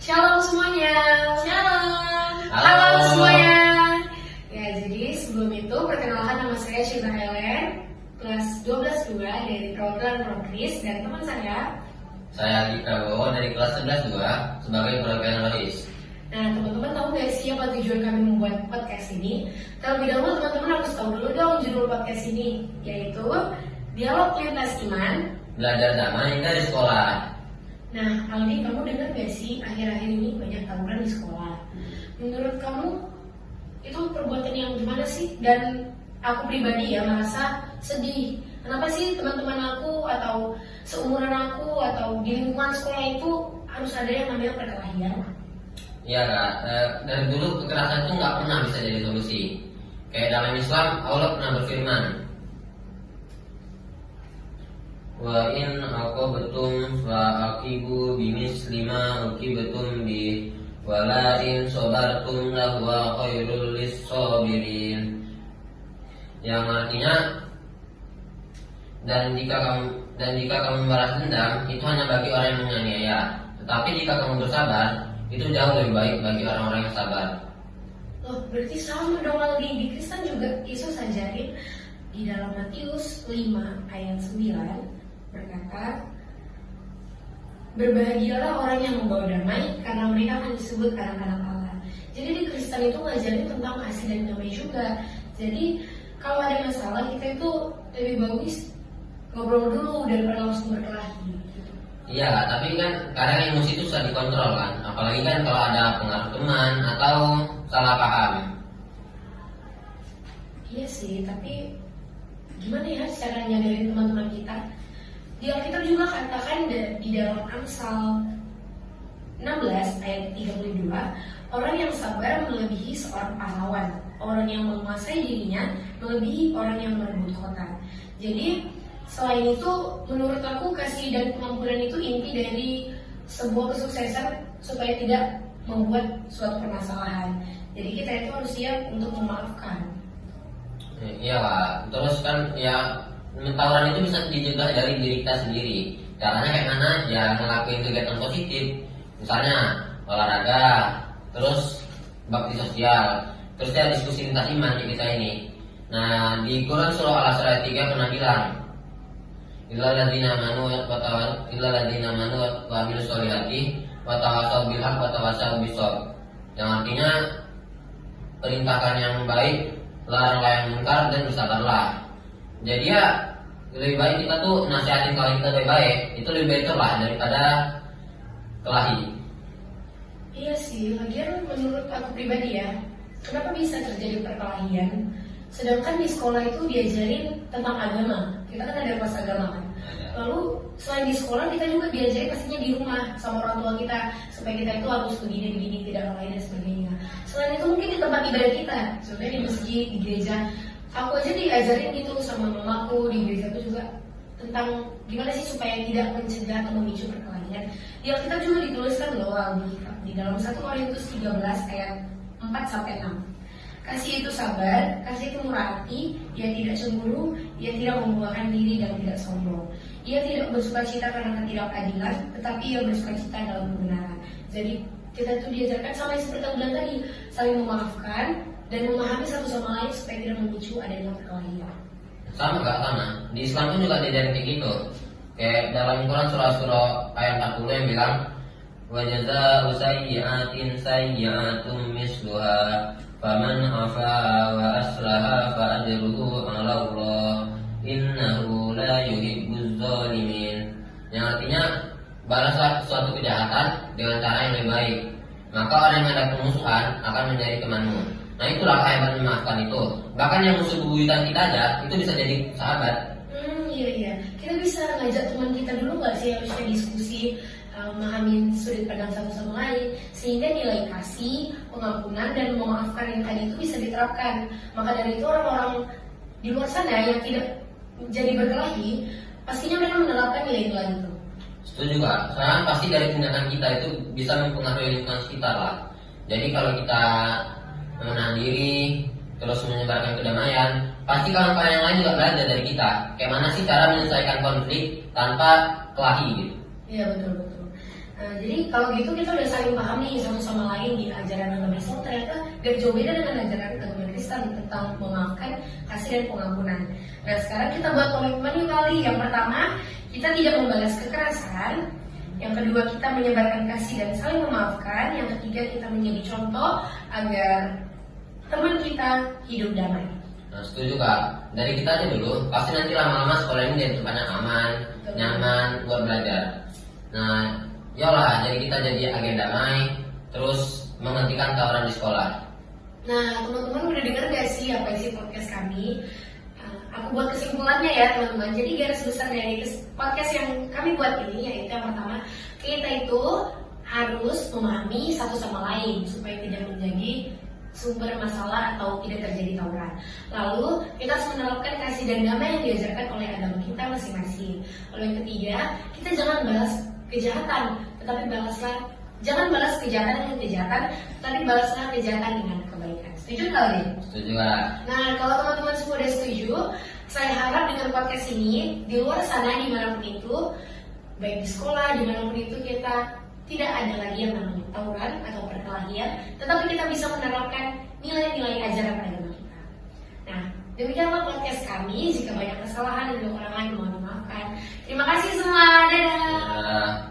Shalom semuanya. Shalom. Halo semuanya. Ya, jadi sebelum itu perkenalkan nama saya Syifa Helen, kelas 12 2 dari program Progris, dan teman Saya Adi Prabowo dari kelas 11 2 sebagai perwakilan Rohis. Nah, teman-teman tahu nggak sih apa tujuan kami membuat podcast ini? Terlebih dahulu teman-teman harus tahu dulu dong judul podcast ini, yaitu Dialog Lintas Iman. Belajar damai dari sekolah. Nah, Aldi, kamu dengar gak sih akhir-akhir ini banyak tawuran di sekolah? Menurut kamu itu perbuatan yang gimana sih? Dan aku pribadi ya merasa sedih. Kenapa sih teman-teman aku atau seumuran aku atau di lingkungan sekolah itu harus ada yang namanya perkelahian? Iya kak, dari dulu kekerasan itu nggak pernah bisa jadi solusi. Kayak dalam Islam, Allah pernah berfirman, wa in aqabtum fa aqibu bimislima uqibatum bi wala in sabartum lahu khairul lis-sabirin. Yang artinya dan jika kamu membalas dendam itu hanya bagi orang yang menganiaya, tetapi jika kamu bersabar itu jauh lebih baik bagi orang-orang yang sabar. Loh, berarti sama dong Aldi. Di Kristen juga Yesus ajarin di dalam Matius 5 ayat 9 berkata, berbahagialah orang yang membawa damai karena mereka akan disebut anak-anak Allah. Jadi di Kristen itu ngajarin tentang kasih dan damai juga. Jadi kalau ada masalah kita itu lebih bagus ngobrol dulu daripada langsung berkelahi. Iya, tapi kan kadang emosi itu susah dikontrol kan, apalagi kan kalau ada pengaruh teman atau salah paham. Iya sih, tapi gimana ya cara nyadarin teman-teman kita? Di Alkitab juga katakan di dalam Amsal 16 ayat 32, orang yang sabar melebihi seorang pahlawan, orang yang menguasai dirinya melebihi orang yang merebut kota. Jadi selain itu, menurut aku kasih dan pengampunan itu inti dari sebuah kesuksesan supaya tidak membuat suatu permasalahan. Jadi kita itu harus siap untuk memaafkan. Iya Pak, terus kan ya tawuran itu bisa dicegah dari diri kita sendiri. Caranya kayak mana? Ya ngelakuin kegiatan positif, misalnya olahraga, terus bakti sosial, terus ya diskusi lintas iman di kita ini. Nah di Quran surah Al-Asr ayat 3 pernah bilang, Illa ladina manu wa amilus solihati wa tawasaw bil haq wa tawasaw bis sabr. Yang artinya perintahkan yang baik, laranglah yang munkar, dan bersabarlah. Jadi ya lebih baik kita tuh nasihatin kalau kita lebih baik, itu lebih better lah daripada kelahi. Iya sih, lagian menurut aku pribadi ya, kenapa bisa terjadi perkelahian? Sedangkan di sekolah itu diajarin tentang agama. Kita kan ada kelas agama kan. Lalu selain di sekolah kita juga diajarin pastinya di rumah sama orang tua kita supaya kita itu harus begini tidak lain dan sebagainya. Selain itu mungkin di tempat ibadah kita, sebenarnya di masjid, di gereja. Aku aja diajarin gitu sama mamaku di gereja itu juga tentang gimana sih supaya tidak mencegah atau memicu perkelahian. Di Alkitab juga dituliskan loh di dalam 1 Korintus 13 ayat 4 sampai 6. Kasih itu sabar, kasih itu murah hati, ia tidak cemburu, ia tidak membanggakan diri dan tidak sombong. Ia tidak bersukacita karena ketidakadilan, tetapi ia bersukacita dalam kebenaran. Jadi kita itu diajarkan sama yang seperti aku bilang tadi, saling memaafkan dan memahami satu sama lain supaya tidak memicu adanya perkelahian. Sama gak sama? Di Islam pun juga diajarin kayak gitu. Kayak dalam Quran surah ayat 40 yang bilang, wa jazaa'u sayyi'atin sayyi'atum misluha faman afa wa aslaha fa ajruhu 'ala Allah innahu la yuhibbuz zalimin. Yang artinya balaslah suatu kejahatan dengan cara yang lebih baik, maka orang yang ada permusuhan akan menjadi temanmu. Nah itulah hebat memaafkan itu. Bahkan yang musuh bebuyutan kita aja itu bisa jadi sahabat. Iya. Kita bisa ngajak teman kita dulu nggak sih harusnya diskusi, memahami sudut pandang satu sama lain, sehingga nilai kasih, pengampunan dan memaafkan yang tadi itu bisa diterapkan. Maka dari itu orang-orang di luar sana yang tidak jadi berkelahi, pastinya mereka menerapkan nilai-nilai itu. Setuju Kak, soalnya pasti dari tindakan kita itu bisa mempengaruhi lingkungan sekitar lah. Jadi kalau kita menahan diri, terus menyebarkan kedamaian, pasti kawan-kawan yang lain juga belajar dari kita. Kayak mana sih cara menyelesaikan konflik tanpa kelahi gitu. Iya betul. Nah, jadi kalau gitu kita udah saling paham nih satu sama lain di ajaran agama Islam ternyata gak jauh beda dengan ajaran agama Kristen tentang memaafkan, kasih dan pengampunan. Nah sekarang kita buat komitmen nih kali. Yang pertama, kita tidak membalas kekerasan. Yang kedua, kita menyebarkan kasih dan saling memaafkan. Yang ketiga, kita menjadi contoh agar teman kita hidup damai. Nah, setuju Kak. Dari kita aja dulu, pasti nanti lama-lama sekolah ini jadi tempatnya aman, nyaman buat belajar. Nah, yolah, jadi kita jadi agen damai, terus menghentikan tawuran di sekolah. Nah, teman-teman udah denger gak sih apa isi podcast kami? Aku buat kesimpulannya ya teman-teman. Jadi garis besar dari podcast yang kami buat ini yaitu yang pertama, kita itu harus memahami satu sama lain supaya tidak menjadi sumber masalah atau tidak terjadi tawuran. Lalu kita harus menerapkan kasih dan damai yang diajarkan oleh agama kita masing-masing. Lalu yang ketiga, kita jangan balas kejahatan, tetapi jangan balas kejahatan dengan kejahatan, tetapi balaslah kejahatan dengan kebaikan. Setuju kali? Setuju Kak. Nah, kalau teman-teman semua udah setuju, saya harap dengan podcast ini di luar sana dimanapun itu, baik di sekolah dimanapun itu, kita tidak ada lagi yang namanya tawuran atau perkelahian, tetapi kita bisa menerapkan nilai-nilai ajaran agama kita. Nah, demikianlah podcast kami. Jika banyak kesalahan dan kekurangan mohon dimaafkan. Terima kasih semua. Dadah. Dadah.